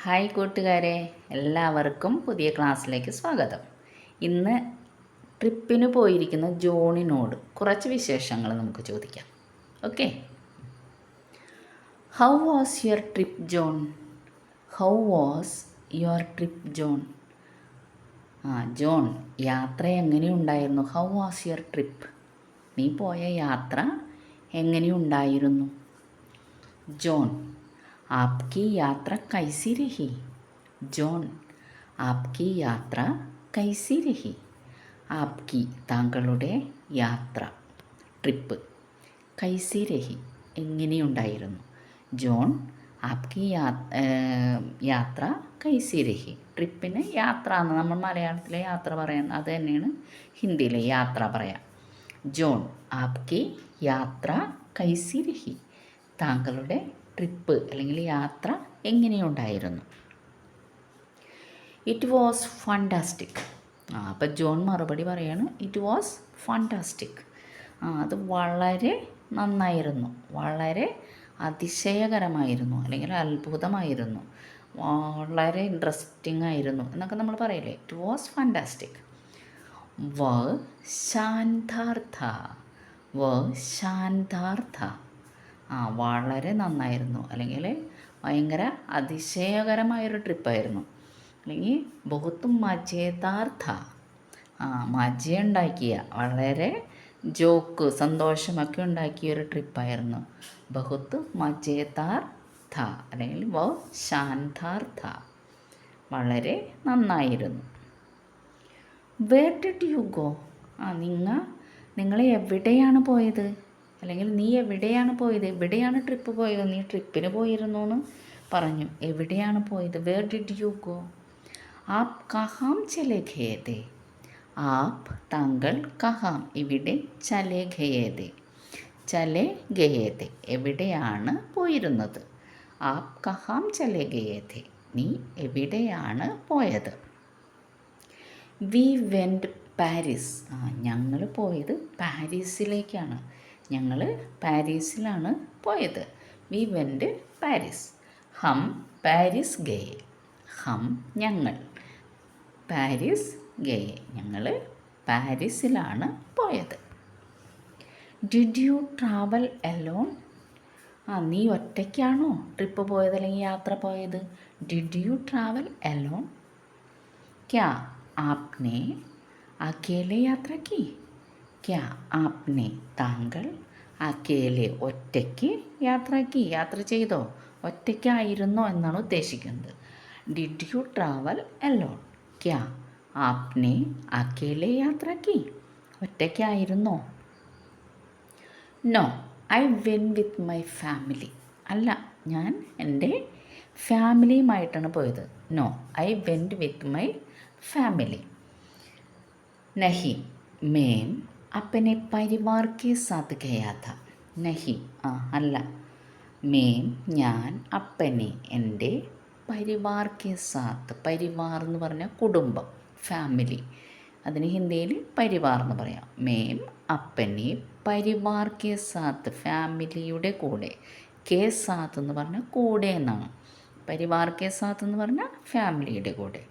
Hi കൂട്ടുകാരെ, എല്ലാവർക്കും പുതിയ ക്ലാസ്സിലേക്ക് സ്വാഗതം. ഇന്ന് ട്രിപ്പിന് പോയിരിക്കുന്ന ജോണിനോട് കുറച്ച് വിശേഷങ്ങൾ നമുക്ക് ചോദിക്കാം. Okay. How was your trip John? How was your trip John? John, യാത്ര എങ്ങനെയുണ്ടായിരുന്നു? How was your trip? നീ പോയ യാത്ര എങ്ങനെയുണ്ടായിരുന്നു? ജോൺ, आपकी यात्रा कैसी रही? ജോൺ, आपकी യാത്ര कैसी रही? आपकी താങ്കളുടെ യാത്ര, ട്രിപ്പ്, कैसी रही എങ്ങനെയുണ്ടായിരുന്നു? ജോൺ, आपकी യാത്ര कैसी रही? ട്രിപ്പിന് യാത്ര എന്ന് നമ്മൾ മലയാളത്തിലെ യാത്ര പറയാൻ അത് തന്നെയാണ് ഹിന്ദിയിലെ യാത്ര പറയാം. ജോൺ, आपकी യാത്ര कैसी रही? താങ്കളുടെ ട്രിപ്പ് അല്ലെങ്കിൽ യാത്ര എങ്ങനെയുണ്ടായിരുന്നു? It was fantastic. അപ്പം ജോൺ മറുപടി പറയാണ്, ഇറ്റ് വാസ് ഫണ്ടാസ്റ്റിക്. അത് വളരെ നന്നായിരുന്നു, വളരെ അതിശയകരമായിരുന്നു അല്ലെങ്കിൽ അത്ഭുതമായിരുന്നു, വളരെ ഇൻട്രസ്റ്റിംഗ് ആയിരുന്നു എന്നൊക്കെ നമ്മൾ പറയില്ലേ. It was fantastic. വ ശാന്താർത്ഥ. വ ശാന്താർത്ഥ. വളരെ നന്നായിരുന്നു അല്ലെങ്കിൽ ഭയങ്കര അതിശയകരമായൊരു ട്രിപ്പായിരുന്നു. അല്ലെങ്കിൽ ബഹുത്ത് മജേദാർ ഥാ. മജയുണ്ടാക്കിയ, വളരെ ജോക്ക്, സന്തോഷമൊക്കെ ഉണ്ടാക്കിയൊരു ട്രിപ്പായിരുന്നു. ബഹുത്ത് മജേദാർ ഥാ അല്ലെങ്കിൽ വ ശാന്താർ ഥാ. വളരെ നന്നായിരുന്നു. Where did you go? നിങ്ങൾ എവിടെയാണ് പോയത്? അല്ലെങ്കിൽ നീ എവിടെയാണ് പോയത്? എവിടെയാണ് ട്രിപ്പ് പോയത്? നീ ട്രിപ്പിന് പോയിരുന്നു എന്ന് പറഞ്ഞു. എവിടെയാണ് പോയത്? Where did you go? ആപ് കഹാം ചലെ ഗയേ ഥേ? ആപ് താങ്കൾ, കഹാം ഇവിടെ, ചലെ ഗയേ ഥേ ചലെ ഗയേ ഥേ എവിടെയാണ് പോയിരുന്നത്? ആപ് കഹാം ചലെ ഗയേ ഥേ നീ എവിടെയാണ് പോയത്? We went Paris. ഞങ്ങൾ പോയത് പാരീസിലേക്കാണ്. ഞങ്ങൾ പാരീസിലാണ് പോയത്. We went Paris. ഹം പാരീസ് ഗയേ. ഹം ഞങ്ങൾ, പാരീസ് ഗയേ ഞങ്ങൾ പാരീസിലാണ് പോയത്. Did you travel alone? നീ ഒറ്റയ്ക്കാണോ ട്രിപ്പ് പോയത് അല്ലെങ്കിൽ യാത്ര പോയത്? Did you travel alone? ക്യാ ആപ്നെ അക്കേലെ യാത്ര കി? ക്യാ ആപ്നെ താങ്കൾ, അക്കേലെ ഒറ്റയ്ക്ക്, യാത്ര ചെയ്തോ? ഒറ്റയ്ക്കായിരുന്നോ എന്നാണ് ഉദ്ദേശിക്കുന്നത്. Did you travel alone? ക്യാ ആപ്നെ അക്കേലെ യാത്ര കി? ഒറ്റയ്ക്കായിരുന്നോ? No I went with my family. അല്ല, ഞാൻ എൻ്റെ ഫാമിലിയുമായിട്ടാണ് പോയത്. No I went with my family. നഹി മേം अपने परिवार के साथ गया था. നഹി അല്ല, മേം ഞാൻ, അപ്പനെ എൻ്റെ, പരിവാർ കെ സാത്ത്, പരിവാർ എന്ന് പറഞ്ഞാൽ കുടുംബം, ഫാമിലി, അതിന് ഹിന്ദിയിൽ പരിവാർ എന്ന് പറയാം. മേം അപ്പനെ പരിവാർ കെ സാത്ത് ഫാമിലിയുടെ കൂടെ, കെ സാത്ത് എന്ന് പറഞ്ഞാൽ കൂടെ എന്നാണ്. പരിവാർ കെ സാത്ത് എന്ന് പറഞ്ഞാൽ ഫാമിലിയുടെ കൂടെ,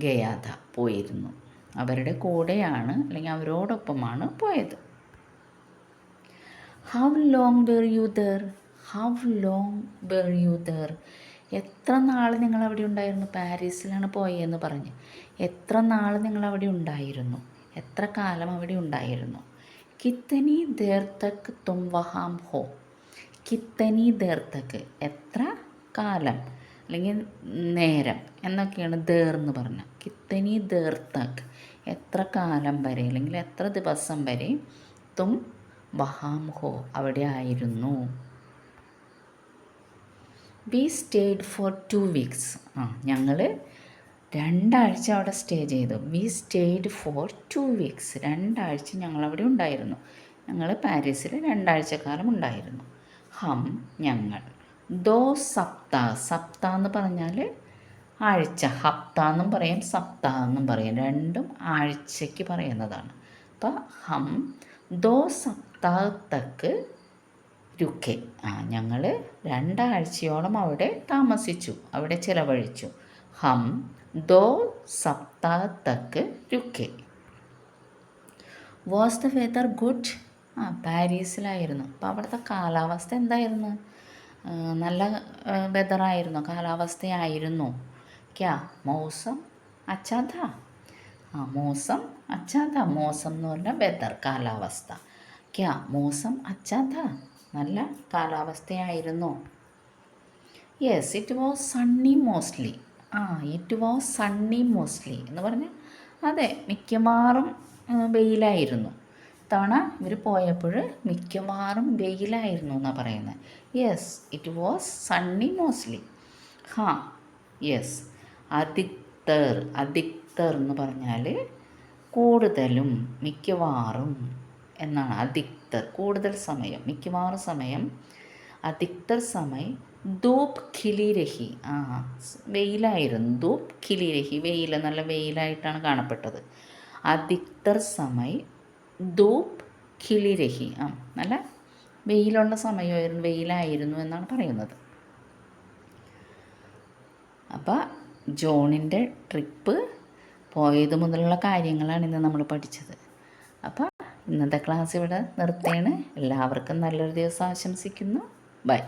ഗയാഥ പോയിരുന്നു, അവരുടെ കൂടെയാണ് അല്ലെങ്കിൽ അവരോടൊപ്പമാണ് പോയത്. How long were you there? How long were you there? എത്ര നാൾ നിങ്ങൾ അവിടെ ഉണ്ടായിരുന്നു? പാരീസിലാണ് പോയതെന്ന് പറഞ്ഞ് എത്ര നാൾ നിങ്ങൾ അവിടെ ഉണ്ടായിരുന്നു? എത്ര കാലം അവിടെ ഉണ്ടായിരുന്നു? കിത്തനി ദേർ തക് തും വഹാം ഹോ? കിത്തനി ദേർ തക് എത്ര കാലം അല്ലെങ്കിൽ നേരം എന്നൊക്കെയാണ് ദേർ എന്ന് പറഞ്ഞാൽ. കിത്തനി ദേർ തക് എത്ര കാലം വരെ അല്ലെങ്കിൽ എത്ര ദിവസം വരെ, തും വഹാം ഹോ അവിടെ ആയിരുന്നു. We stayed for 2 weeks. ഞങ്ങൾ 2 ആഴ്ച അവിടെ സ്റ്റേ ചെയ്തു. V stayed for 2 weeks. 2 ആഴ്ച ഞങ്ങളവിടെ ഉണ്ടായിരുന്നു. ഞങ്ങൾ പാരീസിൽ 2 ആഴ്ചക്കാലം ഉണ്ടായിരുന്നു. ഹം ഞങ്ങൾ, ദോ സപ്താ, സപ്താ എന്ന് പറഞ്ഞാൽ ആഴ്ച, ഹപ്ത എന്നും പറയാം സപ്താ എന്നും പറയാം, രണ്ടും ആഴ്ചയ്ക്ക് പറയുന്നതാണ്. അപ്പം ഹം ദോ സപ്താഹ് തക്ക് രുക്കെ. ഞങ്ങൾ 2 ആഴ്ചയോളം അവിടെ താമസിച്ചു, അവിടെ ചിലവഴിച്ചു. ഹം 2 സപ്താഹ തക്ക് രുക്കെ. Was the weather good? പാരീസിലായിരുന്നു. അപ്പോൾ അവിടുത്തെ കാലാവസ്ഥ എന്തായിരുന്നു? നല്ല വെതറായിരുന്നു, കാലാവസ്ഥയായിരുന്നു. ക്യാ മൗസം അച്ഛാ ഥാ? മൗസം അച്ഛാ ഥാ. മൗസം എന്ന് പറഞ്ഞാൽ വെതർ, കാലാവസ്ഥ. ക്യാ മൗസം അച്ഛാ ഥാ? നല്ല കാലാവസ്ഥയായിരുന്നു. Yes, it was sunny mostly. It was sunny mostly എന്ന് പറഞ്ഞാൽ അതെ, മിക്കവാറും വെയിലായിരുന്നു. ഇത്തവണ ഇവർ പോയപ്പോൾ മിക്കവാറും വെയിലായിരുന്നു എന്നാണ് പറയുന്നത്. Yes, it was sunny mostly. Yes. അധിക്തർ. അധിക്തർ എന്ന് പറഞ്ഞാൽ കൂടുതലും, മിക്കവാറും എന്നാണ്. അധിക്തർ കൂടുതൽ സമയം, മിക്കവാറും സമയം. അധിക്തർ സമയം ധൂപ് ഖിലി രഹി. വെയിലായിരുന്നു. ധൂപ് ഖിലി രഹി, വെയിൽ, നല്ല വെയിലായിട്ടാണ് കാണപ്പെട്ടത്. അധിക്തർ സമയം ധൂപ് ഖിലി രഹി. നല്ല വെയിലുള്ള സമയമായിരുന്നു, വെയിലായിരുന്നു എന്നാണ് പറയുന്നത്. അപ്പോൾ ജോണിൻ്റെ ട്രിപ്പ് പോയത് മുതലുള്ള കാര്യങ്ങളാണ് ഇന്ന് നമ്മൾ പഠിച്ചത്. അപ്പോൾ ഇന്നത്തെ ക്ലാസ് ഇവിടെ നിർത്തുകയാണ്. എല്ലാവർക്കും നല്ലൊരു ദിവസം ആശംസിക്കുന്നു. ബൈ.